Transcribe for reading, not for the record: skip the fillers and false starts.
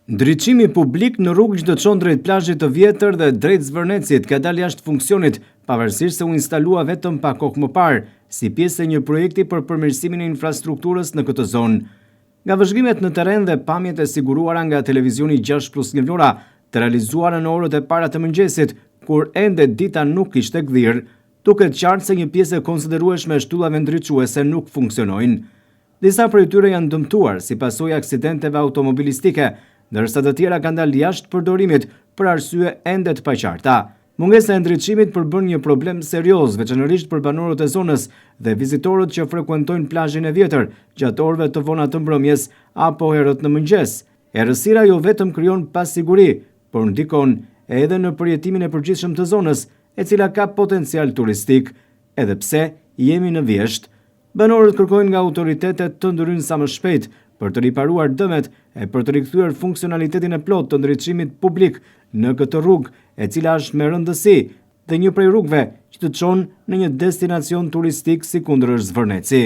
Ndriçimi publik në rrugë që do të çon drejt plazhit të vjetër dhe drejt Zvërnecit ka dalë jashtë funksionit, pavarësisht se u instalua vetëm pak kohë më parë, si pjesë e një projekti për përmirësimin e infrastrukturës në këtë zonë. Nga vëzhgimet në terren dhe pamjet e siguruara nga televizioni 6+1 Vlora, të realizuara në orët e para të mëngjesit, kur ende dita nuk ishte gdhir, duket qartë se një pjesë e konsiderueshme e shtyllave ndriçuese nuk funksionojnë. Disa prej tyre janë dëmtuar si pasojë e aksidenteve automobilistike, ndërsa të tjera kanë dalë jashtë përdorimit për arsye ende të paqarta. Mungesa e ndriçimit përbën një problem serioz, veçanërisht për banorët e zonës dhe vizitorët që frekuentojnë plazhin e vjetër gjatë orëve të vona të mbrëmjes apo herët në mëngjes. Errësira jo vetëm krijon pasiguri, por ndikon edhe në përjetimin e përgjithshëm të zonës, e cila ka potencial turistik, edhe pse jemi në vjesht. Banorët kërkojnë nga autoritetet të ndryjnë sa më shpejt për të riparuar dëmet e për të rikthyer funksionalitetin e plot të ndriçimit publik në këtë rrugë, e cila është me rëndësi dhe një prej rrugëve që të çon në një destinacion turistik si kundër Zvërneci.